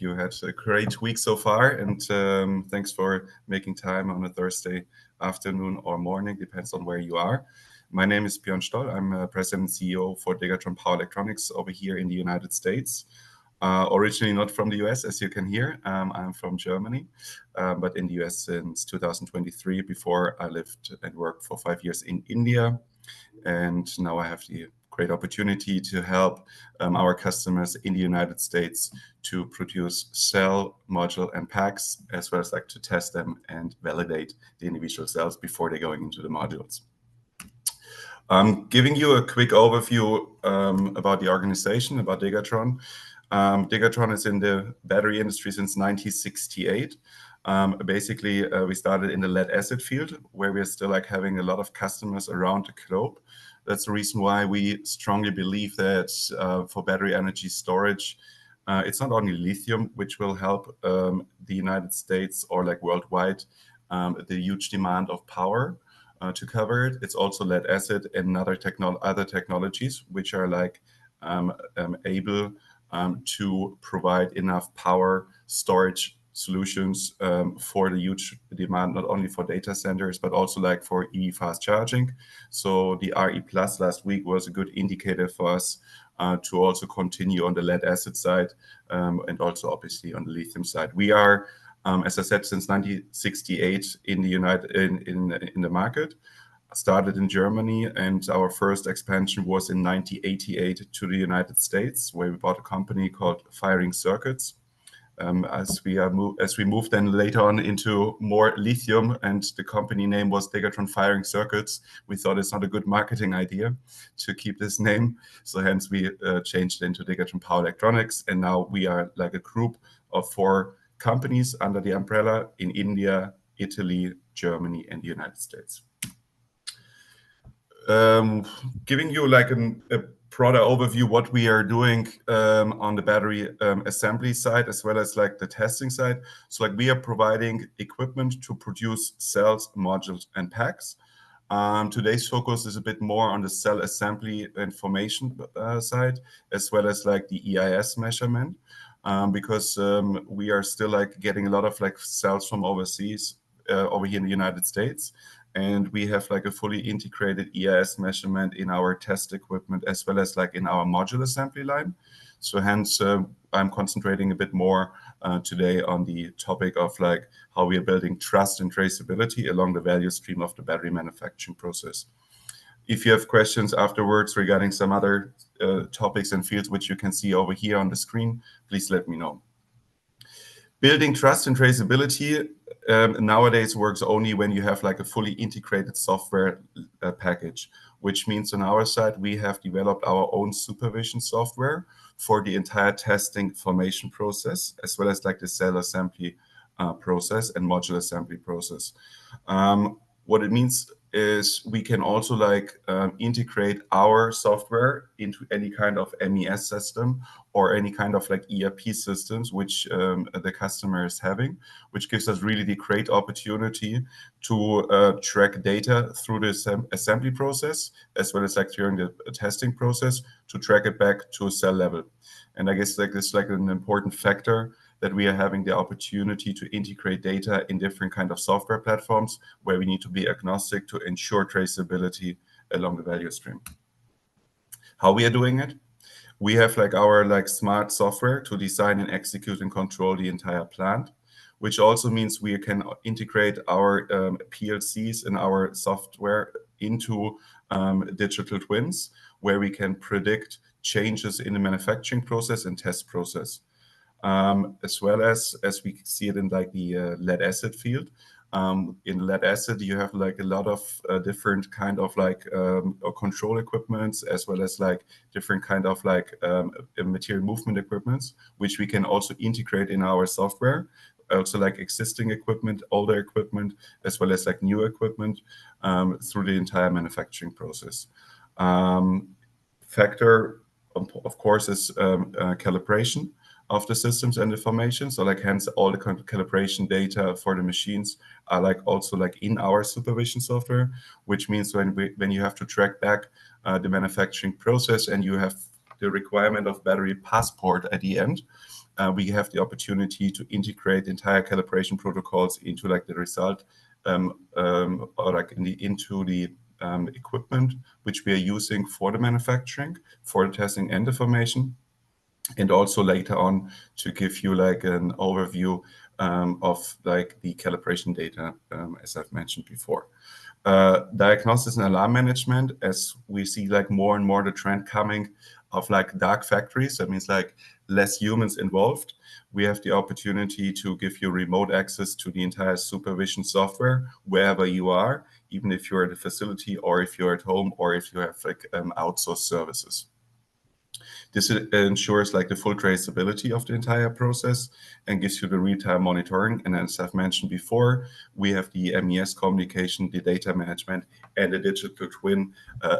hope you had a great week so far, and thanks for making time on a Thursday afternoon or morning, depends on where you are. My name is Bjoern Stoll. I'm President and CEO for Digatron Power Electronics over here in the United States. Originally not from the US, as you can hear. I'm from Germany, but in the US since 2023. Before I lived and worked for 5 years in India. And now I have the great opportunity to help our customers in the United States to produce cell, module, and packs, as well as like to test them and validate the individual cells before they're going into the modules. Giving you a quick overview about the organization, about Digatron. Digatron is in the battery industry since 1968. Basically, we started in the lead acid field, where we're still like having a lot of customers around the globe. That's the reason why we strongly believe that for battery energy storage, it's not only lithium which will help the United States or like worldwide the huge demand of power to cover it. It's also lead acid and other technologies which are like able to provide enough power storage solutions for the huge demand, not only for data centers, but also like for EV fast charging. So the RE Plus last week was a good indicator for us to also continue on the lead acid side and also obviously on the lithium side. We are, as I said, since 1968 in the market. Started in Germany, and our first expansion was in 1988 to the United States, where we bought a company called Firing Circuits. As we moved then later on into more lithium, and the company name was Digatron Firing Circuits, we thought it's not a good marketing idea to keep this name. So hence we changed into Digatron Power Electronics, and now we are like a group of 4 companies under the umbrella in India, Italy, Germany, and the United States. Giving you like a broader overview what we are doing on the battery assembly side, as well as like the testing side. So like we are providing equipment to produce cells, modules, and packs. Today's focus is a bit more on the cell assembly information side, as well as like the EIS measurement, because we are still like getting a lot of like cells from overseas over here in the United States. And we have like a fully integrated EIS measurement in our test equipment, as well as like in our module assembly line. So hence, I'm concentrating a bit more today on the topic of like how we are building trust and traceability along the value stream of the battery manufacturing process. If you have questions afterwards regarding some other topics and fields, which you can see over here on the screen, please let me know. Building trust and traceability nowadays works only when you have like a fully integrated software package, which means on our side, we have developed our own supervision software for the entire testing formation process, as well as like the cell assembly process and module assembly process. What it means is we can also like integrate our software into any kind of MES system or any kind of like ERP systems which the customer is having, which gives us really the great opportunity to track data through the assembly process, as well as like during the testing process, to track it back to a cell level. And I guess like this is like an important factor that we are having the opportunity to integrate data in different kind of software platforms where we need to be agnostic to ensure traceability along the value stream. How we are doing it? We have like our like smart software to design and execute and control the entire plant, which also means we can integrate our PLCs and our software into digital twins, where we can predict changes in the manufacturing process and test process. As well as we see it in like the lead acid field. In lead acid, you have like a lot of different kind of like control equipments, as well as like different kind of like material movement equipments, which we can also integrate in our software. Also like existing equipment, older equipment, as well as like new equipment through the entire manufacturing process. Factor, of course, is calibration of the systems and information. So like hence all the calibration data for the machines are like also like in our supervision software, which means when you have to track back the manufacturing process and you have the requirement of battery passport at the end, we have the opportunity to integrate entire calibration protocols into like the result or like into the equipment which we are using for the manufacturing, for the testing and the formation. And also later on to give you like an overview of like the calibration data, as I've mentioned before. Diagnosis and alarm management, as we see like more and more the trend coming of like dark factories, that means like less humans involved. We have the opportunity to give you remote access to the entire supervision software wherever you are, even if you're at a facility or if you're at home or if you have like outsourced services. This ensures like the full traceability of the entire process and gives you the real-time monitoring. And as I've mentioned before, we have the MES communication, the data management, and the digital twin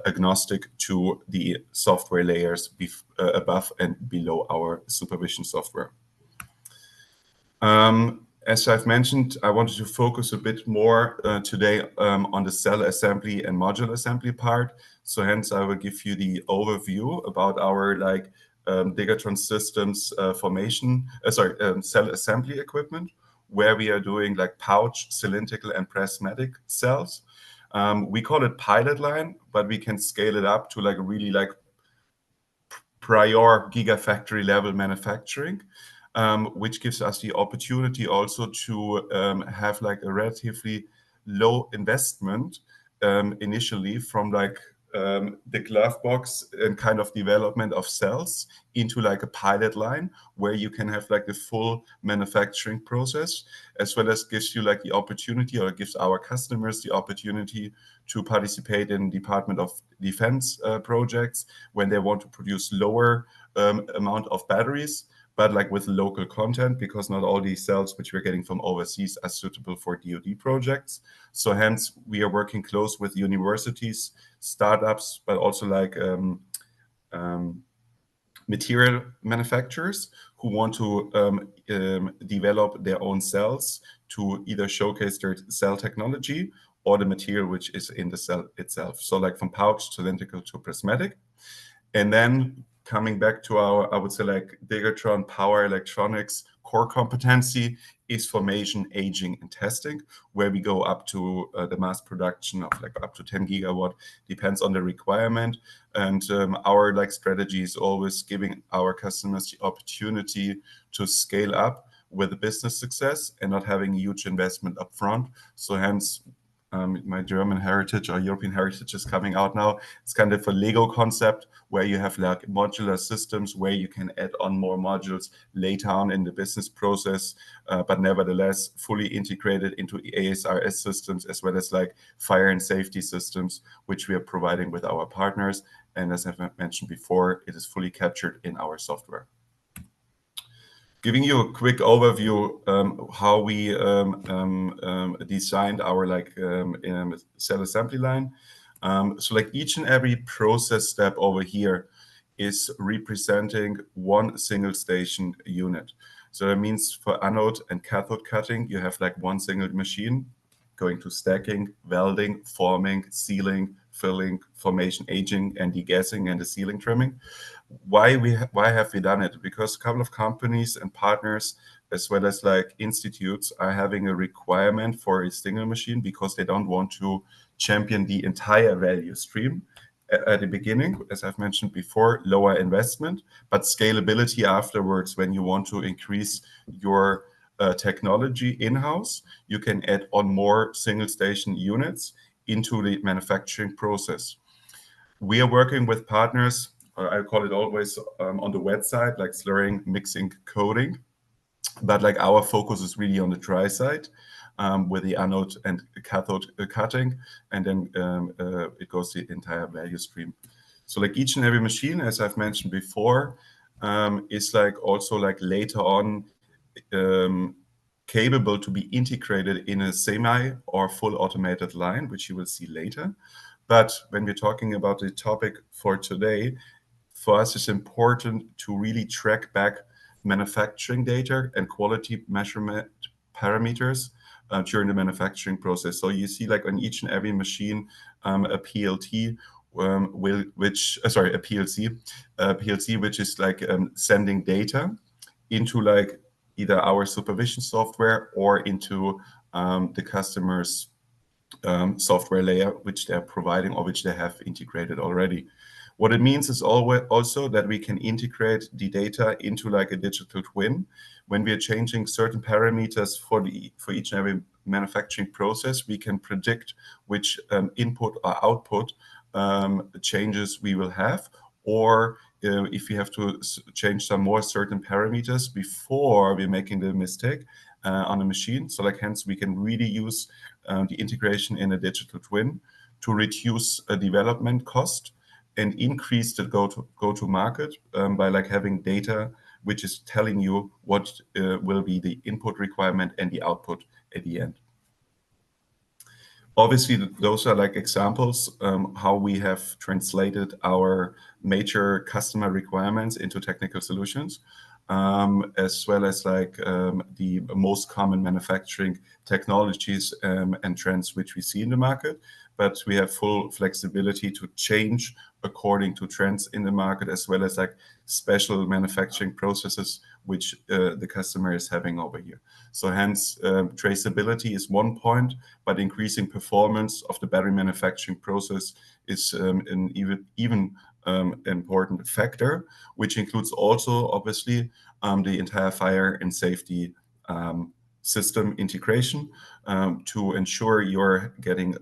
agnostic to the software layers above and below our supervision software. As I've mentioned, I wanted to focus a bit more today on the cell assembly and module assembly part. So hence I will give you the overview about our like Digatron systems cell assembly equipment, where we are doing like pouch, cylindrical, and prismatic cells. We call it pilot line, but we can scale it up to like really like prior gigafactory level manufacturing. Which gives us the opportunity also to have like a relatively low investment initially from like the glove box and kind of development of cells into like a pilot line where you can have like the full manufacturing process, as well as gives you like the opportunity, or gives our customers the opportunity to participate in Department of Defense projects when they want to produce lower amount of batteries, but like with local content, because not all these cells which we're getting from overseas are suitable for DoD projects. So hence we are working close with universities, startups, but also like material manufacturers who want to develop their own cells to either showcase their cell technology or the material which is in the cell itself. So like from pouch, cylindrical to prismatic. And then coming back to our, I would say like Digatron power electronics core competency is formation, aging, and testing, where we go up to the mass production of like up to 10 gigawatt, depends on the requirement. And our like strategy is always giving our customers the opportunity to scale up with a business success and not having a huge investment upfront. So hence my German heritage or European heritage is coming out now. It's kind of a Lego concept where you have like modular systems where you can add on more modules later on in the business process, but nevertheless fully integrated into ASRS systems, as well as like fire and safety systems, which we are providing with our partners. And as I've mentioned before, it is fully captured in our software. Giving you a quick overview how we designed our like cell assembly line. So like each and every process step over here is representing one single station unit. So that means for anode and cathode cutting, you have like one single machine going to stacking, welding, forming, sealing, filling, formation, aging, and degassing, and the sealing trimming. Why have we done it? Because a couple of companies and partners, as well as like institutes, are having a requirement for a single machine because they don't want to champion the entire value stream at the beginning. As I've mentioned before, lower investment, but scalability afterwards. When you want to increase your technology in-house, you can add on more single station units into the manufacturing process. We are working with partners, I call it always on the wet side, like slurring, mixing, coating. But like our focus is really on the dry side with the anode and cathode cutting. And then it goes the entire value stream. So like each and every machine, as I've mentioned before, is like also like later on capable to be integrated in a semi or full automated line, which you will see later. But when we're talking about the topic for today, for us, it's important to really track back manufacturing data and quality measurement parameters during the manufacturing process. So you see like on each and every machine, a PLC, which is like sending data into like either our supervision software or into the customer's software layer, which they're providing or which they have integrated already. What it means is always also that we can integrate the data into like a digital twin. When we are changing certain parameters for each and every manufacturing process, we can predict which input or output changes we will have, or if we have to change some more certain parameters before we're making the mistake on a machine. So like hence we can really use the integration in a digital twin to reduce a development cost and increase the go to market by like having data which is telling you what will be the input requirement and the output at the end. Obviously, those are like examples how we have translated our major customer requirements into technical solutions, as well as like the most common manufacturing technologies and trends which we see in the market. But we have full flexibility to change according to trends in the market, as well as like special manufacturing processes which the customer is having over here. So hence, traceability is one point, but increasing performance of the battery manufacturing process is an even important factor, which includes also obviously the entire fire and safety system integration to ensure you're getting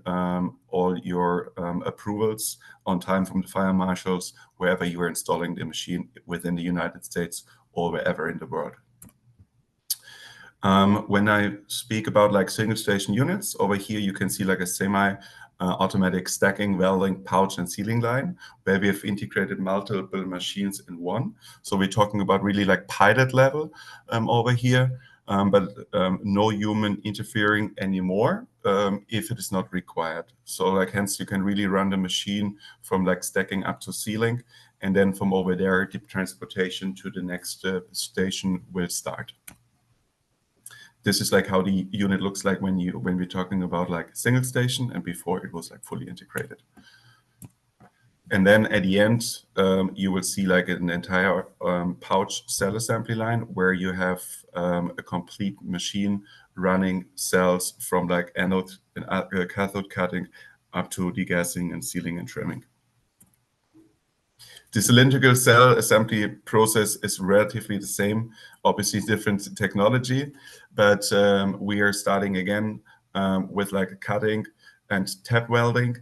all your approvals on time from the fire marshals wherever you are installing the machine within the United States or wherever in the world. When I speak about like single station units, over here you can see like a semi automatic stacking, welding, pouch, and sealing line, where we have integrated multiple machines in one. So we're talking about really like pilot level over here, but no human interfering anymore if it is not required. So like hence you can really run the machine from like stacking up to sealing, and then from over there the transportation to the next station will start. This is like how the unit looks like when we're talking about like single station, and before it was like fully integrated. And then at the end, you will see like an entire pouch cell assembly line where you have a complete machine running cells from like anode and cathode cutting up to degassing and sealing and trimming. The cylindrical cell assembly process is relatively the same, obviously different technology, but we are starting again with like cutting and tap welding,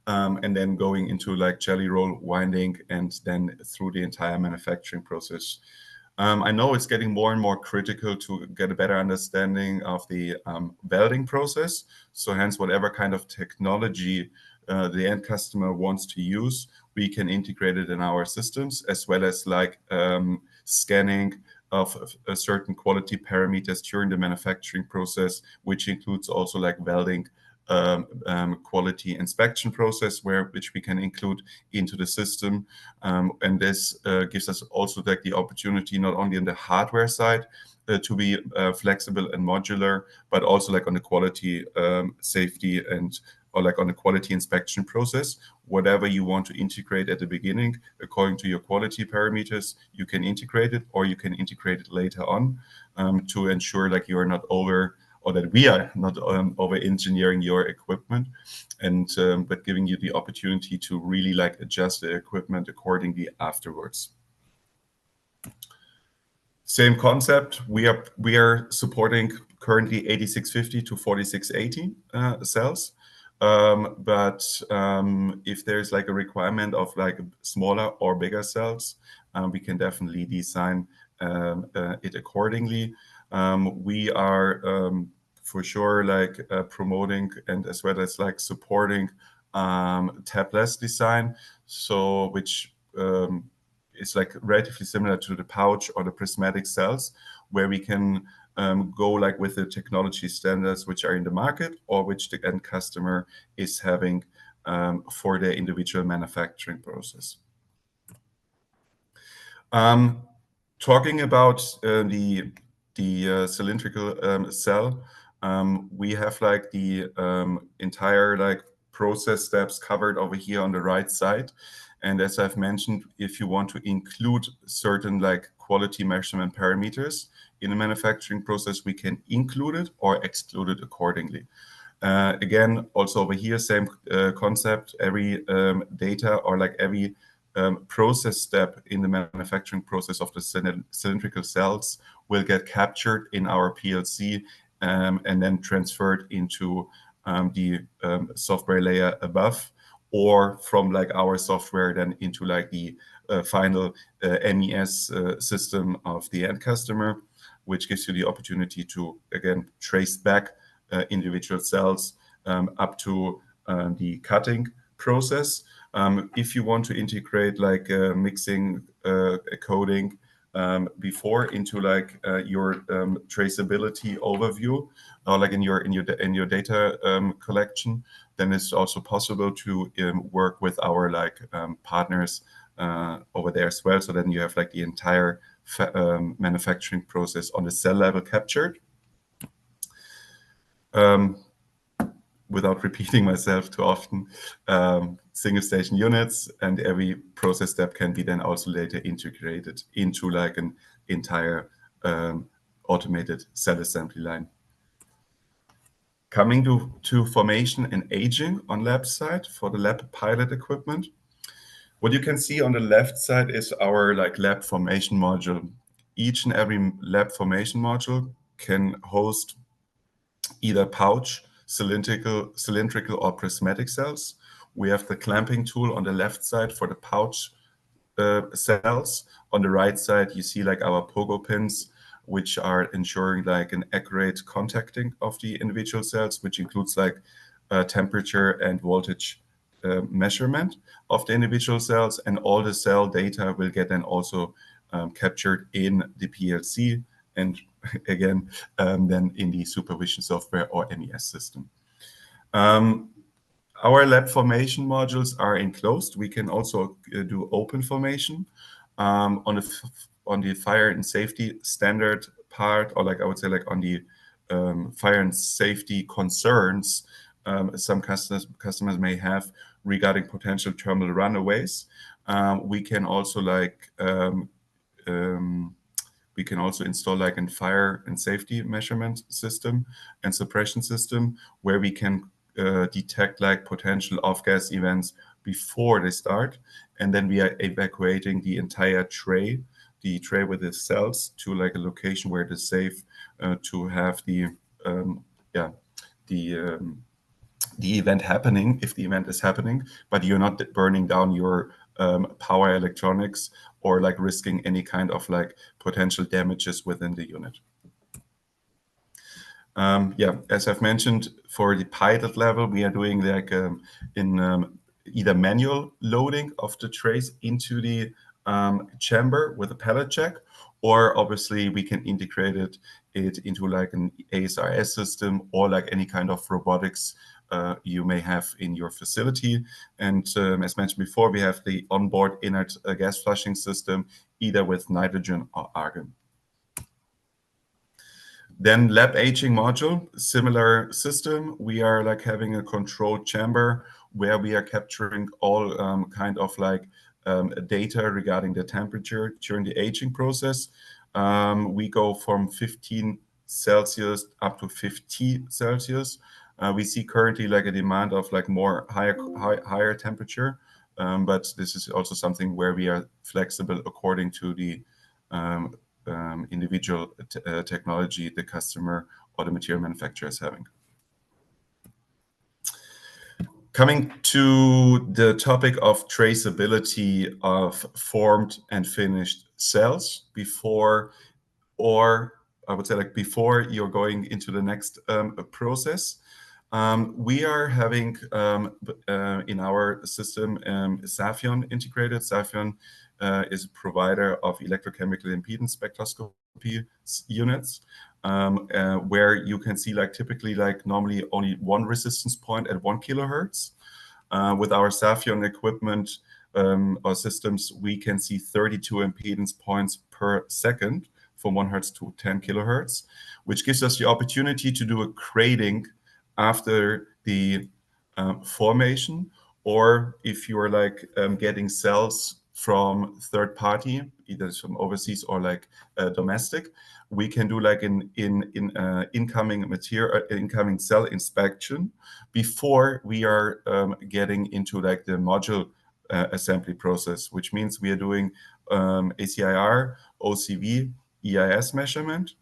and then going into like jelly roll winding and then through the entire manufacturing process. I know it's getting more and more critical to get a better understanding of the welding process. So hence whatever kind of technology the end customer wants to use, we can integrate it in our systems, as well as like scanning of a certain quality parameters during the manufacturing process, which includes also like welding quality inspection process, which we can include into the system, and this gives us also like the opportunity not only on the hardware side to be flexible and modular, but also like on the quality safety and or like on the quality inspection process. Whatever you want to integrate at the beginning, according to your quality parameters, you can integrate it, or you can integrate it later on to ensure like you are not over, or that we are not over engineering your equipment, and but giving you the opportunity to really like adjust the equipment accordingly afterwards. Same concept. We are supporting currently 8650 to 4680 cells. But if there's like a requirement of like smaller or bigger cells, we can definitely design it accordingly. We are for sure like promoting and as well as like supporting tabless design, so which is like relatively similar to the pouch or the prismatic cells, where we can go like with the technology standards which are in the market or which the end customer is having for their individual manufacturing process. Talking about the cylindrical cell, we have like the entire like process steps covered over here on the right side. And as I've mentioned, if you want to include certain like quality measurement parameters in the manufacturing process, we can include it or exclude it accordingly. Again, also over here, same concept. Every data or like every process step in the manufacturing process of the cylindrical cells will get captured in our PLC and then transferred into the software layer above, or from like our software then into like the final MES system of the end customer, which gives you the opportunity to again trace back individual cells up to the cutting process. If you want to integrate like mixing, coding before into like your traceability overview, or like in your data collection, then it's also possible to work with our like partners over there as well. So then you have like the entire manufacturing process on the cell level captured. Without repeating myself too often, single station units, and every process step can be then also later integrated into like an entire automated cell assembly line. Coming to formation and aging on lab side for the lab pilot equipment. What you can see on the left side is our like lab formation module. Each and every lab formation module can host either pouch, cylindrical or prismatic cells. We have the clamping tool on the left side for the pouch cells. On the right side, you see like our pogo pins, which are ensuring like an accurate contacting of the individual cells, which includes like temperature and voltage measurement of the individual cells, and all the cell data will get then also captured in the PLC, and again then in the supervision software or MES system. Our lab formation modules are enclosed. We can also do open formation on the fire and safety standard part, or like I would say like on the fire and safety concerns some customers may have regarding potential thermal runaways. We can also like we can also install like a fire and safety measurement system and suppression system, where we can detect like potential off-gas events before they start, and then we are evacuating the entire tray, the tray with the cells, to like a location where it is safe to have the event happening, if the event is happening, but you're not burning down your power electronics or like risking any kind of like potential damages within the unit. As I've mentioned, for the pilot level, we are doing like either manual loading of the trays into the chamber with a pallet jack, or obviously we can integrate it into like an ASRS system or like any kind of robotics you may have in your facility. And as mentioned before, we have the onboard inert gas flushing system, either with nitrogen or argon. Then lab aging module, similar system. We are like having a controlled chamber where we are capturing all kind of like data regarding the temperature during the aging process. We go from 15 Celsius up to 50 Celsius. We see currently like a demand of like higher temperature, but this is also something where we are flexible according to the individual technology the customer or the material manufacturer is having. Coming to the topic of traceability of formed and finished cells before, or I would say like before you're going into the next process. We are having in our system Saphion integrated. Saphion is a provider of electrochemical impedance spectroscopy units, where you can see like typically like normally only one resistance point at 1 kilohertz. With our Saphion equipment or systems, we can see 32 impedance points per second from 1 hertz to 10 kilohertz, which gives us the opportunity to do a crating after the formation, or if you're like getting cells from third party, either from overseas or like domestic. We can do like incoming material, incoming cell inspection before we are getting into like the module assembly process, which means we are doing ACIR, OCV, EIS measurement,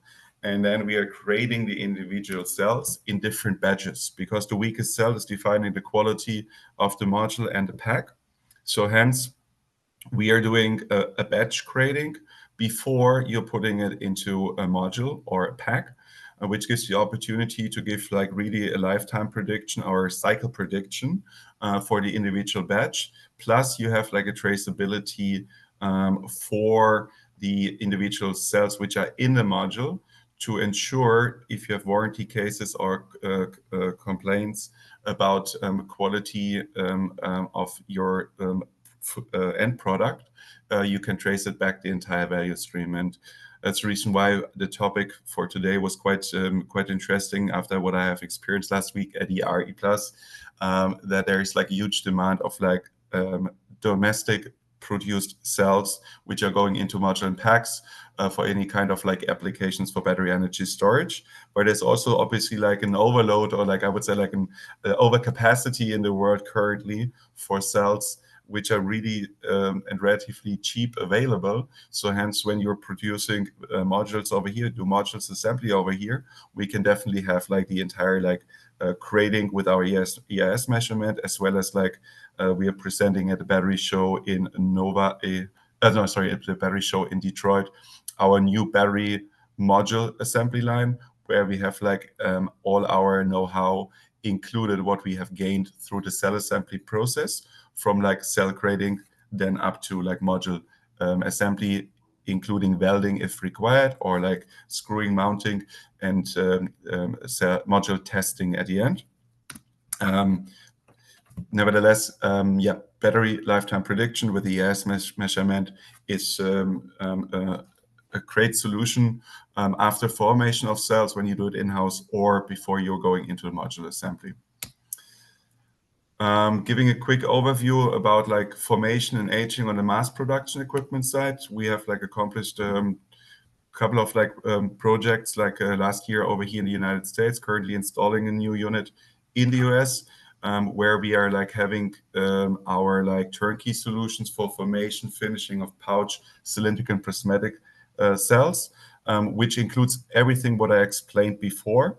and then we are grading the individual cells in different batches because the weakest cell is defining the quality of the module and the pack. So hence, we are doing a batch grading before you're putting it into a module or a pack, which gives you the opportunity to give like really a lifetime prediction or a cycle prediction for the individual batch. Plus, you have like a traceability for the individual cells which are in the module to ensure if you have warranty cases or complaints about quality of your end product, you can trace it back the entire value stream. And that's the reason why the topic for today was quite interesting after what I have experienced last week at ERE Plus, that there is like a huge demand of like domestic produced cells which are going into modular packs for any kind of like applications for battery energy storage. But there's also obviously like an overload, or like I would say like an overcapacity in the world currently for cells which are really and relatively cheap available. So hence, when you're producing modules over here, do modules assembly over here, we can definitely have like the entire like grading with our EIS measurement, as well as like we are presenting at the battery show in at the battery show in Detroit, our new battery module assembly line, where we have like all our know-how included, what we have gained through the cell assembly process, from like cell grading then up to like module assembly, including welding if required, or like screwing, mounting, and module testing at the end. Nevertheless, battery lifetime prediction with the EIS measurement is a great solution after formation of cells when you do it in-house or before you're going into the module assembly. Giving a quick overview about like formation and aging on the mass production equipment side, we have like accomplished couple of like projects like last year over here in the United States, currently installing a new unit in the US, where we are like having our like turnkey solutions for formation, finishing of pouch, cylindrical and prismatic cells, which includes everything what I explained before.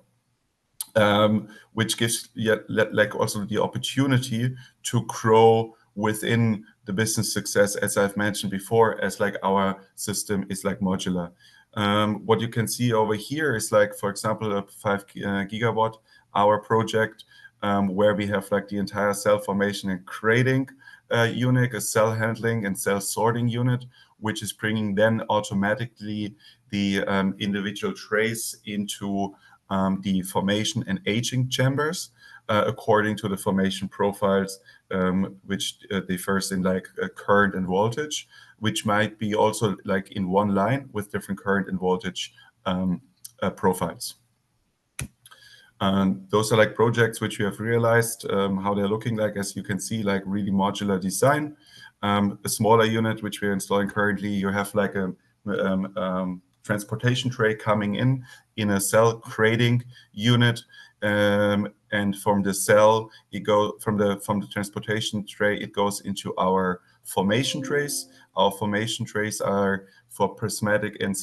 Which gives like also the opportunity to grow within the business success, as I've mentioned before, as like our system is like modular. What you can see over here is like, for example, a 5 gigawatt hour project, where we have like the entire cell formation and grading unit, a cell handling and cell sorting unit, which is bringing then automatically the individual trace into the formation and aging chambers according to the formation profiles, which differs in like current and voltage, which might be also like in one line with different current and voltage profiles. And those are like projects which we have realized how they're looking like, as you can see, like really modular design. A smaller unit which we're installing currently, you have like a transportation tray coming in a cell grading unit, and from the cell it from the transportation tray it goes into our formation trays. Our formation trays are for prismatic and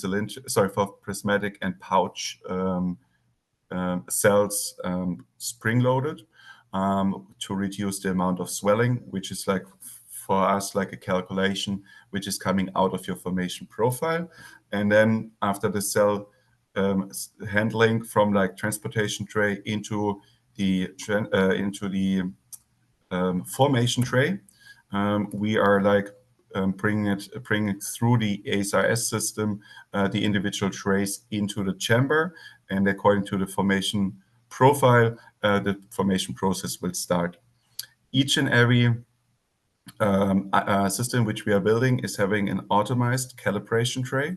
prismatic and pouch cells, spring loaded, to reduce the amount of swelling, which is like for us like a calculation which is coming out of your formation profile. And then after the cell handling from like transportation tray into the formation tray, we are like bringing it through the ASRS system, the individual trays into the chamber, and according to the formation profile, the formation process will start. Each and every system which we are building is having an automized calibration tray,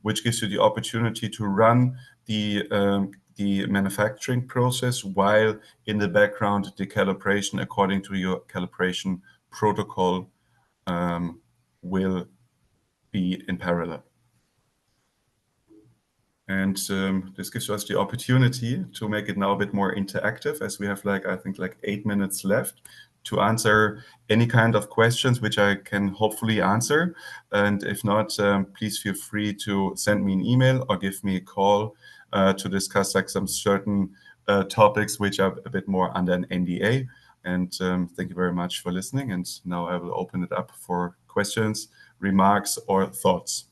which gives you the opportunity to run the manufacturing process while in the background the calibration according to your calibration protocol will be in parallel. And this gives us the opportunity to make it now a bit more interactive, as we have I think 8 minutes left to answer any kind of questions, which I can hopefully answer. And if not, please feel free to send me an email or give me a call to discuss some certain topics which are a bit more under an NDA. And thank you very much for listening. And now I will open it up for questions, remarks, or thoughts.